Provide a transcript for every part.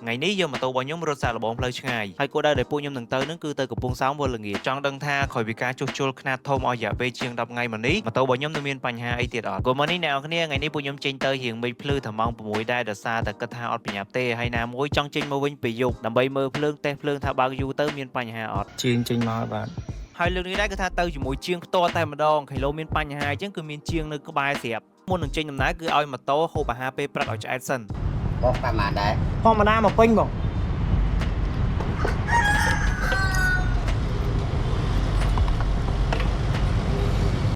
ngày ní giờ mà tôi bao nhóm rốt xa là bọn plei ngay hay cô đây để phu nhóm từng tới nó cứ tới của pung sóng vô là nghĩa trong đăng tha khỏi vì cá chua chua khna thôm ở giả về chiêng đập ngày mà ní mà tôi bao nhóm miên bành hà ấy tiệt ở của mà ní nào cái này ngày ní phu nhóm trên tới hiện mình plei thầm mong của mũi đai đợt xa tại cất tha ở bị nhạp tê hay nam mũi trong trên mô vinh bị dục đầm bay mơ plei tê plei tha bao du tới miên bành hà ở trên mà bạn hai lươngนี้ได้ก็ท่าเตยอยู่มวยเชียงตัวแต่มาดองไข่โลมีนปัญหาจังคือมีเชียงนึกก็บายเสียบมุนหนึ่งเชียงน้ำหนักคือเอามาโตโฮบะฮาเปปรักเอาจากแอดสัน Có cả mà đấy. พ่อมาหน้ามาปิ้งบอก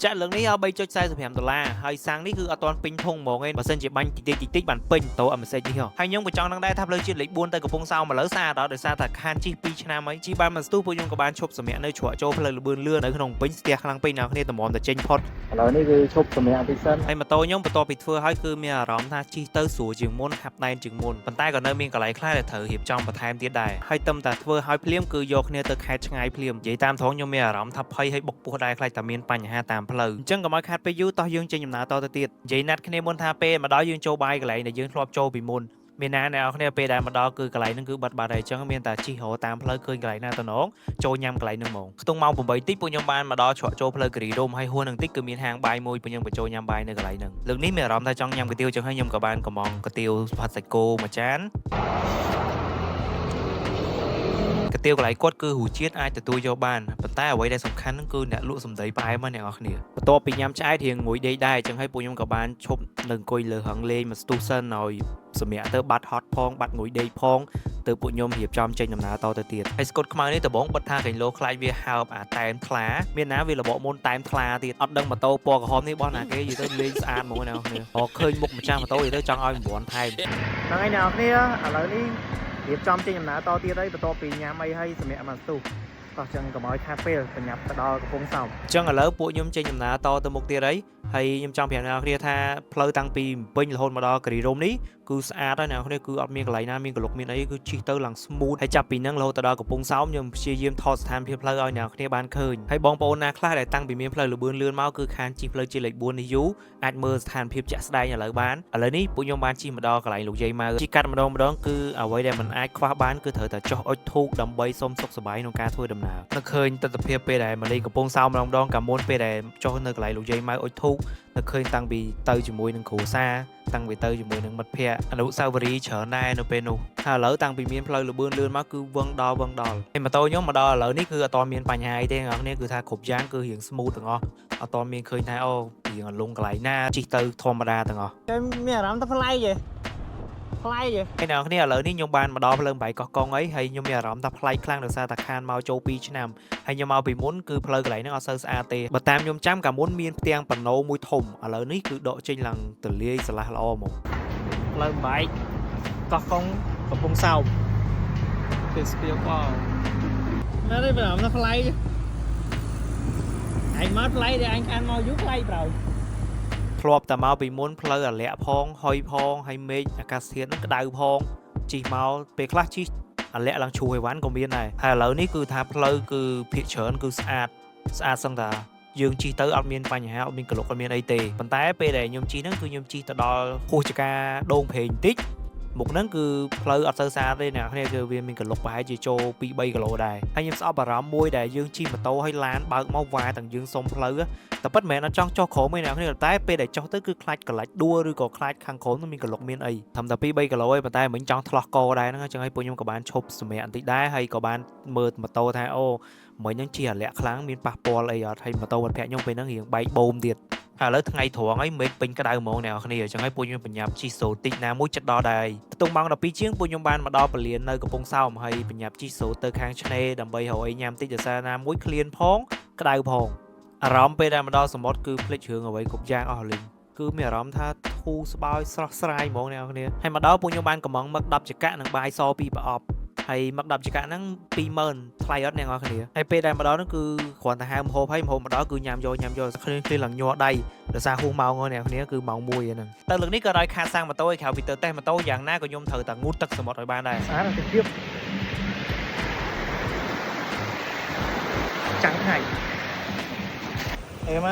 จากเรื่องนี้เอาไปจดใส่$45ให้สั่งนี่คือเอาตอนปิ้งทงหมองเองมาเส้นจีบันจิตบันปิ้งโตเอามาใส่ที่เหรอให้ยงไปจองนั่งได้ทับเลยจีเล็กบุญแต่กับพงเศร้ามาเลิกซาต่อเดี๋ยวซาถักคานจีปีชนะไหมจีบันมันสตูพยงกับบานชบสมัยในชัวโจเพลย์บืนเลื่อนในขนมปิ้งเสียครั้งปิ้งnàoเนี่ยแต่หมอมแต่เจนพอด แล้วนี่คือชบสมัยอภิสัน ให้มาโตยงไปตัวปิดเฟือให้คือมีอารมณ์ท่าจีเตอร์สูจึงมุนหับในจึงมุนปันใต้ก่อนเนยมีกระไรคล้ายแต่เถอหีบจองประทายตีได้ให้ตำแต่เฟือให้เพลียมคือโยกเนี่ยเตอร์แคชไงเพลียมใหญ่ตามท้องยงมีอารมณ์ทับให้บกปูได้คล้ายแต่มีนปัญหาตามเพลย์จังกับมาคัดไปยูต่อยังเจนยำหนาต่อติดใหญ่นัดคะแนนมุนทาเป้มาดอยังโจบายกระไรในยังครอบโจปีมุนมีนาแนวคะแนนเป้ได้มาดอคือกระไรนั่นคือบัดบาดได้จังมีแต่จีโหตามเพลย์คืนกระไรหน้าตัวน้องโจยำกระไรหนึ่งโมงตรงเมาผมไปติ๊กปุญญบานมาดอเฉาะโจเพลย์กรีดมให้หัวหนึ่งติ๊กคือมีทางใบมวยปุญญไปโจยำใบในกระไรหนึ่งเรื่องนี้มีอารมณ์ทาจังยำกระเตียวจังให้ยำกับบานกระมองกระเตียวผัดใส่โกมาจานกระเตียวกระไรกดคือหูเชียดไอแต่ตัวโยบานปัตตาไว้ได้สำคัญนั่นคือเนี่ยลุสมเด็จไปมาเนี่ยเอาเนี่ยตัวปียำใช้เทียงงวยได้จังให้ปุญญกับบานชบหนึ่งกุยเหลือหังเลมาสตูเซนหน่อยสมัยเตอบัดฮอตพองบัดงวยได้พองเตอปุญญมเหียบจอมเจนยำนาต่อเตียดไอสกอตขมาเนี่ยแต่บ้องบัดทางกันโลคลายเวียฮาวอาแตนคลาเมียน้าเวลาบอกมนแตนคลาตีอัดดังมาโตปอกหอมนี่บอลน่ะแกอยู่เตอเลนสะอาดหมดแล้วเนี่ยพอเคยมุกมาจ้างมาโตอยู่เตอจังอ้อยบอลไทย นั่งไอ้แนวนี่แล้วนี่เรียบจอมจริงหนาต่อตีได้ต่อปีนี้ไม่ให้สมัยมาสตูต่อจังกับมอยคาเฟ่เป็นยับต่อกับพงเสา จังở lớp bộ nhôm trên nhầm ná to từ một tia đấy hay nhôm trong phía nào kia tha plei tăng pi pin là hôn mà đo cái rôm ní cứ xa đó nào kia cứ ở miếng cái này miếng cái lục miếng ấy cứ chi tới lằng smooth hay chập pin năng lâu từ đóกับพงเสาnhôm chia diêm thọ tham phía plei ở nào kia ban khơi hay bong bóng na khai lại tăng bị miếng plei lừa bươn lươn máu cứ khan chi plei chi lệch buôn đi dú ad mơ tham phía chặt đây nhà lợi bán ở lấy ní bộ nhôm ban chi mà đo cái lục dây mà chi cắt mà đo cứ ở vậy để mình ai khóa bán cứ thởแต่cho ôi thu đầm bay xôm sốc sờ bái nông ca thôi đầm nào nó khơi từ tập phía pe này mà điกับพงเสาmà đong cả môn pe này cho nơi cái lục dây mà ôi thu nó khơi tăng bị tơi chỉ mùi nâng khổ xa tăng bị tơi chỉ mùi nâng mật phe anh đủ sao vì trở nay nó bên nu hà lỡ tăng bị miên plei lừa bươn lươn má cứ vâng đo em mà tôi nhớ mà đo lỡ níคือตอนmiênปัญหาไอ้เนี้ยคือท่าขบยางคือเหี่ยง smooth ต่างอ๋อตอนmiênเคยท่าโอ้เหี่ยงลงกระไรหน้าจิเตอร์ธรรมดาต่างอ๋อ cái mẹ làm tao play vậy play vậy ไอ้แนวนี้lỡ ní nhung ban mà đoเพลิงใบก็กองấy hay nhungมีอารมณ์ทับไล่คลั่งเดือดซาตะคานเมาโจปีชนำให้ยมเอาไปมุนคือเพลิงไหลนั่งเอาเซอร์อาเตบัดตามยมจ้ำกับมุนมีนเตียงปนโนมุยถมลอนี้คือโดเจงหลังตื่นเลี้ยสละละอม lên bãi có không có phun sau từ spill qua nó đây làm nó play chứ anh mất play thì anh can mau giúp play rồi ครอบแต่มาไปมุนเพลิงแหละพองหอยพองให้เมฆอากาศเทียนนั่นก็ดาวพองจีเมาไปคลาสชีแหละหลังชูให้วันก็มีnày hay lỡนี้คือท่าเพลิงคือผิดเฉินคือสะอาดสังตาdương chi tới ăn miênปัญหาmiênกระโหลกmiênไอเตะปัญหาไปได้ยมchiนั่นคือยมchiตลอดคู่จักรโดนเพลงติ๊กมุกนั้นคือเพลย์อัลเตอร์ซาได้เนี่ยเขาเรียกคือเวียนมินกระโหลกไปจีโจปีใบกระโหลกได้ให้ยมสอบบารามมวยได้dương chiมาโตให้ล้านบางเมาวายต่างdươngทรงเพลย์แต่ปัจแม่นั่นจ้องโจโขไม่เนี่ยเขาเรียกแต่ไปได้จ้องtớiคือคลาดกระไรดัวหรือก็คลาดคางโขนต้องมีกระโหลกมินไอทำแต่ปีใบกระโหลกปัญหาเหมือนจ้องทะเลาะโกได้นะครับจังให้ปุ่นยมกับบ้านชบสมัยอันติได้ให้กับบ้านเมิดมาโตท้ายโอเหมือนยังเชียร์แหละครั้งมีปะปออะไรอ่ะให้มาโตวันแพะยงไปนั่งเหียงใบโบมเดียดแล้วทั้งไงถั่วไอ้เมฆเป็นกระดาษมองแนวคนนี้จังให้ปุ่นยมปัญญาชีโซตินามุ้ยจัดดอได้ตรงบางดอกปีเชียงปุ่นยมบานมาดอเปลี่ยนในกับพงเศร้ามาให้ปัญญาชีโซเตอร์ค้างชเนดำใบหอยยามติดจะซานามุ้ยเคลียนพองกระดาษพองอารมณ์ไปได้มาดอสมมติคือเพลชเชิงเอาไว้กบยางออลิงคือมีอารมณ์ท่าทูสบายสลายมองแนวคนนี้ให้มาดอปุ่นยมบานกับมองมักดับจักระหนังใบซอปีปะออบให้มักดับจักระนั่งปีเมินทลายอดแนวคนนี้ให้ไปได้มาดอนั่นคือขวัญทหารโฮให้โฮมาดอคือยามโยคลีหลังยัวได้เดี๋ยวซาฮูเมาเงาแนวคนนี้คือเมามวยนั่นแต่เรื่องนี้ก็ได้คาสร้างมาโต้ข่าววิเตอร์เต้มาโต้อย่างน่าก็ยมเธอแต่งูตักสมบัติบ้านได้ xá là trực tiếp trắng này em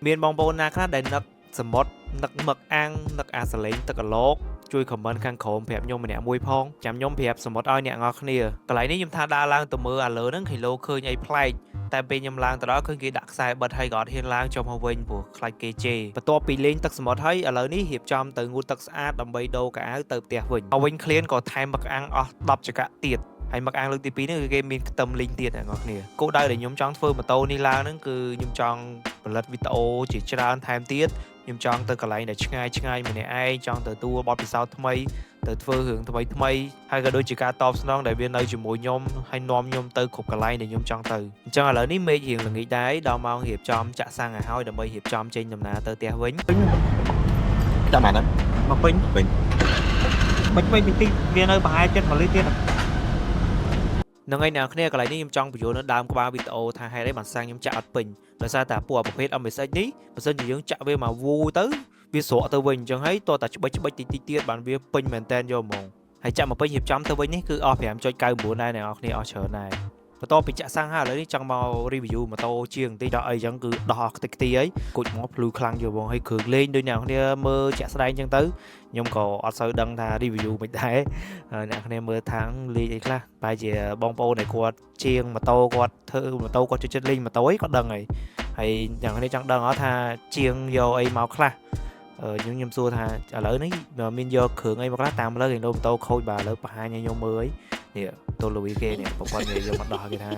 miền bong bồn na khá đầy nặcสมมตินักหมึกอังนักอาสเลงตะกะโลก ជួយ comment ខាងក្រោមប្រាប់ខ្ញុំម្នាក់មួយផងចាំខ្ញុំប្រាប់សមុទ្រឲ្យអ្នកនរគ្នាកន្លែងនេះខ្ញុំថាដើរឡើងទៅមើលឥឡូវហ្នឹងគីឡូឃើញអីប្លែកតែពេលខ្ញុំឡើងទៅដល់ឃើញគេដាក់ខ្សែបិទហើយក៏អត់ហ៊ានឡើងចុះមកវិញព្រោះខ្លាចគេជេរបន្ទាប់ពីលេងទឹកសមុទ្រហើយឥឡូវនេះរៀបចំទៅងូតទឹកស្អាតដើម្បីដូរកៅអៅទៅផ្ទះវិញមកវិញឃ្លានក៏ថែមមឹកអាំងអស់10ចង្កាក់ទៀតហើយមឹកអាំងលើកទី2ហ្នឹងគឺគេមានខ្ទឹមលីងទៀតអ្នកនរគ្នាគោលដៅដែលខ្ញុំចង់ធ្វើម៉ូតូនេះឡើងហ្នឹងគឺខ្ញុំចង់ផលិតវីដេអូជាច្រើនថែមទៀតខ្ញុំចង់ទៅកន្លែងដែលឆ្ងាយម្នាក់ឯងចង់ទៅទួលបទពិសោធន៍ថ្មីទៅធ្វើរឿងថ្មីហើយក៏ដូចជាការតបស្នងដែលវានៅជាមួយខ្ញុំហើយនាំខ្ញុំទៅគ្រប់កន្លែងដែលខ្ញុំចង់ទៅអញ្ចឹងឥឡូវនេះមេឃរៀងល្ងាចដែរដល់ម៉ោងរៀបចំចាក់សាំងឲ្យហើយដើម្បីរៀបចំចេញដំណើរទៅផ្ទះវិញចាំណាស់មកពេញមិនបន្តិចវានៅប្រហែលចិត្ត1លីត្រទៀតនឹងឯអ្នកគ្នាកន្លែងនេះខ្ញុំចង់បញ្យល់នៅដើមក្បាលវីដេអូថាហេតុអីបានសាំងខ្ញុំចាក់អត់ពេញដោយសារតែពួកប្រភេទ MSX នេះបើសិនជាយើងចាក់វាមកវូទៅវាស្រកទៅវិញអញ្ចឹងហើយតោះតែច្បិចតិចទៀតបានវាពេញមែនតែនយកហ្មងហើយចាក់មកពេញរៀបចំទៅវិញនេះគឺអស់ 5.99 ដែរអ្នកនរគ្នាអស់ច្រើនដែរបន្ទាប់ពីចាក់សាំងហើយឥឡូវនេះចង់មក review ម៉ូតូជាងបន្តិចដល់អីចឹងគឺដោះអស់ខ្ទេចខ្ទីហើយគូចមកភ្លឺខ្លាំងយកហ្មងហើយគ្រឿងលេងដូចអ្នកនរគ្នាមើលជាក់ស្ដែងចឹងទៅខ្ញុំក៏អត់សូវដឹងថា review មិនដែរអ្នកគ្នាមើលថាងលេងអីខ្លះបែរជាបងប្អូនដែលគាត់ជាងម៉ូតូគាត់ធ្វើម៉ូតូគាត់ជួយចិត្តលេងម៉ូតូអីគាត់ដឹងហើយអ្នកគ្នាចង់ដឹងអត់ថាជាងយកអីមកខ្លះខ្ញុំសួរថាឥឡូវនេះមានយកគ្រឿងអីមកខ្លះតាមលើគេលោម៉ូតូខូចបាទឥឡូវបង្ហាញឲ្យខ្ញុំមើលនេះតូលូវីគេនេះប្រព័ន្ធវាយកមកដោះគេថា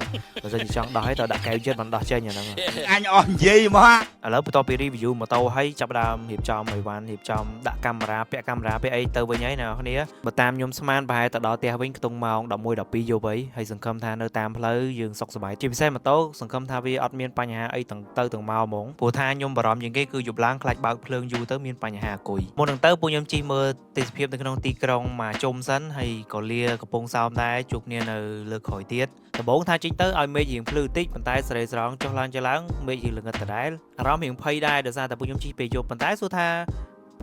បើសិនជាចង់ដោះឲ្យទៅដាក់កែវចិត្តមិនដោះចេញអាហ្នឹងអញអស់និយាយមកឥឡូវបន្ទាប់ពី review ម៉ូតូហើយចាប់ដើមរៀបចំអីវ៉ាន់រៀបចំដាក់កាមេរ៉ាពាក់កាមេរ៉ាពាក់អីទៅវិញហើយអ្នកនរបើតាមខ្ញុំស្មានប្រហែលទៅដល់ផ្ទះវិញខ្ទង់ម៉ោង11 12យប់ហើយសង្ឃឹមថានៅតាមផ្លូវយើងសុខសប្បាយជាពិសេសម៉ូតូសង្ឃឹមថាវាអត់មានបញ្ហាអីទាំងទៅទាំងមកហ្មងព្រោះថាខ្ញុំបារម្ភជាងគេគឺយប់ឡើងខ្លាចបើកភ្លើងយូរទៅមានបញ្ហាអង្គុយមុននឹងទៅពួកខ្ញុំជិះមើលទេសភាពនៅក្នុងទីក្រុងមកជុំសិនហើយក៏លាកំពង់សោមដែរជួបគ្នានៅលើក្រោយទៀតដំបូងថាចេញទៅឲ្យមេឃរៀងភ្លឺតិចប៉ុន្តែសេរីស្រងចុះឡើងមេឃរៀងល្ងឹតដដែលអារម្មណ៍រៀងភ័យដែរដោយសារតែពួកខ្ញុំជិះពេលយប់ប៉ុន្តែសួរថ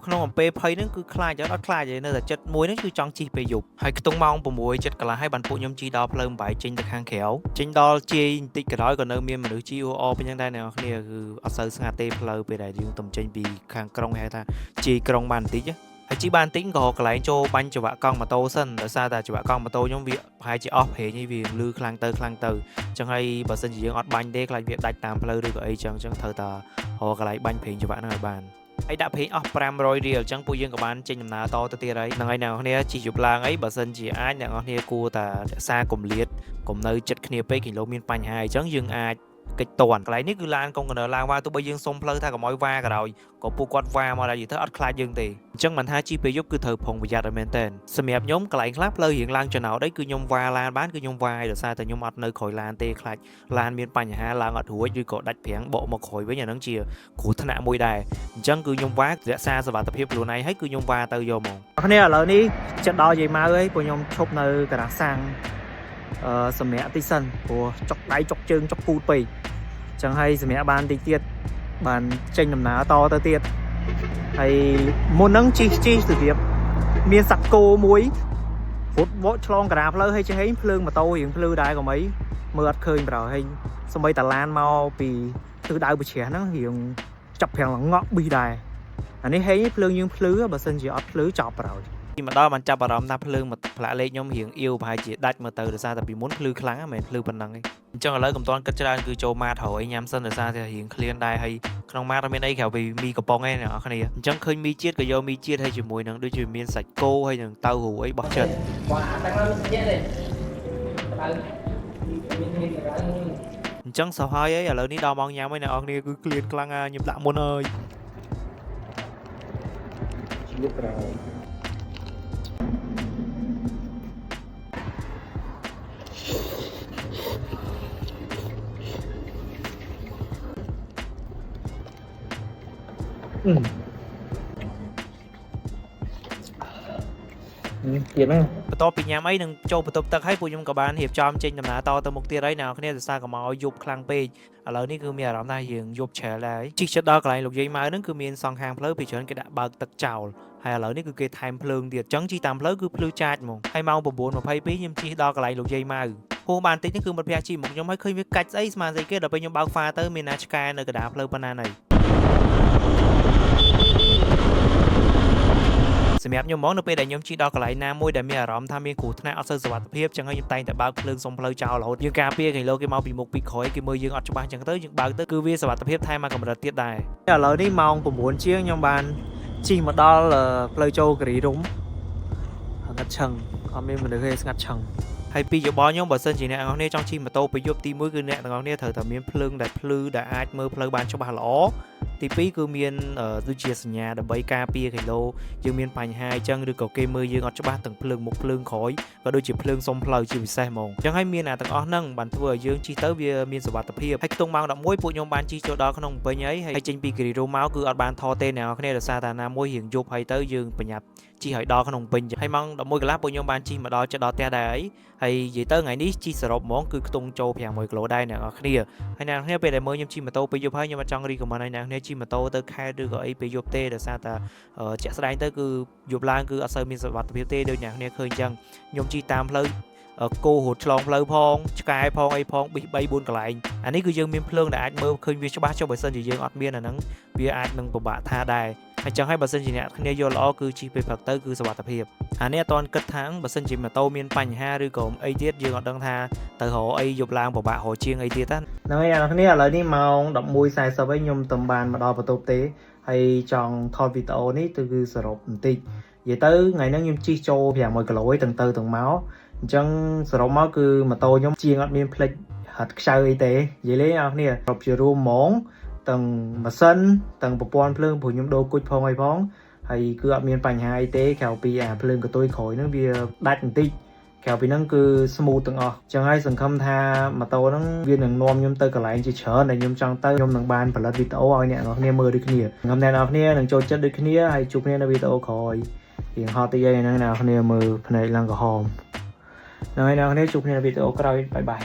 ាក្នុងអំពេលភ័យហ្នឹងគឺខ្លាចអត់ខ្លាចទេនៅតែចិត្តមួយហ្នឹងគឺចង់ជិះពេលយប់ហើយខ្ទង់ម៉ោង6 7កន្លះហើយបានពួកខ្ញុំជិះដល់ផ្លូវ8ចេញទៅខាងក្រៅចេញដល់ជាយបន្តិចក្រោយក៏នៅមានមនុស្សជិះអពេញហ្នឹងដែរអ្នកនរគ្នាគឺអត់សូវស្ងាត់ទេផ្លូវពេលដែលយើងទំចេញពីខាងក្រុងគេហៅថាជាយក្រុងបានបន្តិចហើយជីបានតិចក៏កន្លែងចូលបាញ់ចង្វាក់កង់ម៉ូតូសិនដោយសារតែចង្វាក់កង់ម៉ូតូខ្ញុំវាប្រហែលជាអស់ប្រេងនេះវាលឺខ្លាំងទៅអញ្ចឹងហើយបើសិនជាយើងអត់បាញ់ទេខ្លាចវាដាច់តាមផ្លូវឬក៏អីចឹងត្រូវតែរកកន្លែងបាញ់ប្រេងចង្វាក់ហ្នឹងឲ្យបានហើយដាក់ប្រេងអស់500រៀលអញ្ចឹងពួកយើងក៏បានចេញដំណើរតទៅទៀតហើយហ្នឹងហើយអ្នកនរគ្នាជិះយប់ឡើងអីបើសិនជាអាចអ្នកនរគ្នាគួរតែរក្សាគម្លាតកុំនៅចិត្តគ្នាពេកគីឡូមានបញ្ហាអញ្ចឹងយើងអាចកិច្ចតន់កន្លែងនេះគឺឡានកុងតឺន័រឡើងវ៉ាទោះបីយើងសុំផ្លូវថាកុំឲ្យវ៉ាក៏ដោយក៏ពួកគាត់វ៉ាមកដែរនិយាយទៅអត់ខ្លាចយើងទេអញ្ចឹងមិនថាជីពេលយប់គឺត្រូវប្រុងប្រយ័ត្នឲ្យមែនតើសម្រាប់ខ្ញុំកន្លែងខ្លះផ្លូវរៀងឡើងចំណោតអីគឺខ្ញុំវ៉ាឡានបានគឺខ្ញុំវ៉ាដោយសារតែខ្ញុំអត់នៅក្រោយឡានទេខ្លាចឡានមានបញ្ហាឡើងអត់រួចឬក៏ដាច់ប្រាំងបកមកក្រោយវិញអាហ្នឹងជាគ្រោះថ្នាក់មួយដែរអញ្ចឹងគឺខ្ញុំវ៉ារក្សាសុវត្ថិភាពខ្លួនឯងហើយគឺខ្ញុំវ៉ាទៅយកហ្មងគ្នាឥឡូវនេះចិត្តដល់យាយម៉ៅហើយពួកខ្ញុំឈប់នៅការ៉ាសាំងសម្រាប់តិចសិនព្រោះចុកដៃចុកជើងចុកពូតពេកចឹងហើយសម្រាប់បានតិចទៀតបានចេញដំណើរតទៅទៀតហើយមុនហ្នឹងជិះទៅទៀតមានសាក់គោមួយរត់បកឆ្លងការាផ្លូវហើយចេះហេងភ្លើងម៉ូតូរៀងភ្លឺដែរក៏មិនមើលអត់ឃើញប្រហែលហើយសម្បីតាឡានមកពីទិសដៅបជ្រះហ្នឹងរៀងចាប់ប្រាំងល្ងក់ប៊ីដែរអានេះហេងភ្លើងយើងភ្លឺបើសិនជាអត់ភ្លឺចប់ប្រហែលពីមកដល់បានចាប់អារម្មណ៍ថាភ្លើងផ្លាកលេខខ្ញុំរៀងអ៊ីវប្រហែលជាដាច់មកទៅដោយសារតែពីមុនភ្លឺខ្លាំងហ្នឹងមិនភ្លឺប៉ុណ្ណឹងទេអញ្ចឹងឥឡូវកំតាន់គិតច្រើនគឺចូលម៉ាតរយញ៉ាំសិនដោយសារតែរៀងឃ្លានដែរហើយក្នុងម៉ាតអត់មានអីក្រៅពីមីកំប៉ុងឯងអ្នកនរគ្នាអញ្ចឹងឃើញមីជាតិក៏យកមីជាតិហើយជាមួយនឹងដូចជាមានសាច់គោហើយនឹងតៅរូអីបោះចិត្តអញ្ចឹងសោះហើយឥឡូវនេះដល់ម៉ោងញ៉ាំហើយអ្នកនរគ្នាគឺឃ្លានខ្លាំងខ្ញុំដាក់មុនហើយជំរាបក្រោយទៀតណាបន្ទាប់ពីញ៉ាំអីនឹងចូលបន្ទប់ទឹកហើយពួកខ្ញុំក៏បានរៀបចំចេញដំណើរតទៅមុខទៀតហើយអ្នកគ្នាដោយសារកុំឲ្យយប់ខ្លាំងពេកឥឡូវនេះគឺមានអារម្មណ៍ថាយើងយប់ឆែលហើយជិះចិត្តដល់កន្លែងលោកយាយម៉ៅហ្នឹងគឺមានសងខាងផ្លូវពីច្រើនគេដាក់បើកទឹកចោលហើយឥឡូវនេះគឺគេថែមភ្លើងទៀតអញ្ចឹងជិះតាមផ្លូវគឺភ្លឺចាចហ្មងហើយម៉ោង 9:22 ខ្ញុំជិះដល់កន្លែងលោកយាយម៉ៅហួសបានតិចនេះគឺមិត្តភក្តិជិះមកខ្ញុំហើយឃើញវាកាច់ស្អីស្មានស្អីគេដល់ពេលខ្ញុំបើកហ្វាទៅមានណាឆ្កែនៅកណ្ដាលផ្លូវប៉ុណ្ណាណី សម្រាប់ខ្ញុំហ្មងនៅពេលដែលខ្ញុំជិះដល់កន្លែងណាមួយដែលមានអារម្មណ៍ថាមានគ្រោះថ្នាក់អត់សូវសុវត្ថិភាពចឹងហើយខ្ញុំតែងតែបើកភ្លើងសុំផ្លូវចោលរហូតយើងការពារគីឡូគេមកពីមុខពីក្រោយគេមើលយើងអត់ច្បាស់ចឹងទៅយើងបើកទៅគឺវាសុវត្ថិភាពថែមមកកម្រិតទៀតដែរឥឡូវនេះម៉ោង 9 ជាងខ្ញុំបានជិះមកដល់ផ្លូវចូលគិរីរម្យស្ងាត់ឈឹងអត់មានមនុស្សទេស្ងាត់ឈឹងហើយពីយោបល់ខ្ញុំបើសិនជាអ្នកទាំងអស់គ្នាចង់ជិះម៉ូតូពេលយប់ទី1គឺអ្នកទាំងអស់គ្នាត្រូវតែមានភ្លើងដែលភ្លឺដែលអាចមើលផ្លូវបានច្បាស់ល្អទី2គឺមានដូចជាសញ្ញាដើម្បីការពារគីឡូយើងមានបញ្ហាអញ្ចឹងឬក៏គេមើលយើងអត់ច្បាស់ទាំងភ្លើងមុខភ្លើងក្រោយក៏ដូចជាភ្លើងសុំផ្លូវជាពិសេសហ្មងអញ្ចឹងហើយមានទាំងអស់ហ្នឹងបានធ្វើឲ្យយើងជិះទៅវាមានសុវត្ថិភាពហើយខ្ទង់ម៉ោង 11 ពួកខ្ញុំបានជិះចូលដល់ក្នុងភ្នំពេញហើយចេញពីគិរីរម្យមកគឺអត់បានថតទេអ្នកនរគ្នាដោយសារតែណាមួយរៀងយប់ហើយទៅយើងប្រញាប់ជិះឲ្យដល់ក្នុងភ្នំពេញហើយម៉ោង 11 កន្លះពួកខ្ញុំបានជិះមកដល់ចិត្តដល់ផ្ទះដែរហើយនិយាយទៅថ្ងៃនេះជិះសរុបហ្មងគឺខ្ទង់ចូល500គីឡូដែរអ្នកនរគ្នាហើយអ្នកនរគ្នាពេលដែលមើលខ្ញុំជិះម៉ូតូពេលយប់ហើយខ្ញុំអត់ចង់រីកមិនឲ្យអ្នកនរគ្នាជិះម៉ូតូទៅខេត្តឬក៏អីពេលយប់ទេដោយសារតែជាក់ស្ដែងទៅគឺយប់ឡើងគឺអត់សូវមានសុវត្ថិភាពទេដូចអ្នកនរគ្នាឃើញអញ្ចឹងខ្ញុំជិះតាមផ្លូវគោរត់ឆ្លងផ្លូវផងឆ្កែផងអីផងប៊ី3 4កន្លែងអានេះគឺយើងមានភ្លើងដែលអាចមើលឃើញវាច្បាស់ចុះបើសិនជាយើងអត់មានអាហ្នឹងវាអាចនឹងពិបាកថាដែរអញ្ចឹងហើយបើសិនជាអ្នកគ្នាយល់ល្អគឺជិះពេលព្រឹកទៅគឺសុវត្ថិភាពអានេះអត់ទាន់គិតថាបើសិនជាម៉ូតូមានបញ្ហាឬក៏អីទៀតយើងអត់ដឹងថាទៅរកអីយប់ឡើងពិបាករកជាងអីទៀតហ្នឹងហើយអ្នកគ្នាឥឡូវនេះម៉ោង 11:40 ហើយខ្ញុំទៅបានមកដល់បន្ទប់ទេហើយចង់ថតវីដេអូនេះគឺសរុបបន្តិចនិយាយទៅថ្ងៃហ្នឹងខ្ញុំជិះចូល500គីឡូទាំងទៅទាំងមកអញ្ចឹងសរុបមកគឺម៉ូតូខ្ញុំជាងអត់មានផ្លិចហាត់ខ្ចៅអីទេនិយាយលេងអ្នកគ្នាសរុបជារួមហ្មងទាំងម៉ាស៊ីនទាំងប្រព័ន្ធភ្លើងព្រោះខ្ញុំដូរគុជផងអីផងហើយគឺអត់មានបញ្ហាអីទេក្រៅពីអាភ្លើងកតុយក្រោយហ្នឹងវាដាច់បន្តិចក្រៅពីហ្នឹងគឺ smooth ទាំងអស់អញ្ចឹងហើយសង្ឃឹមថាម៉ូតូហ្នឹងវានឹងនាំខ្ញុំទៅកន្លែងជាច្រើនដែលខ្ញុំចង់ទៅខ្ញុំនឹងបានផលិតវីដេអូឲ្យអ្នកនរគ្នាមើលដូចគ្នាសង្ឃឹមអ្នកនរគ្នានឹងចូលចិត្តដូចគ្នាហើយជួបគ្នានៅវីដេអូក្រោយរៀងហត់តិចហ្នឹងអ្នកនរគ្នាមើលភ្នែកឡើងក្រហមហ្នឹងហើយអ្នកនរគ្នាជួបគ្នានៅវីដេអូក្រោយបាយបាយ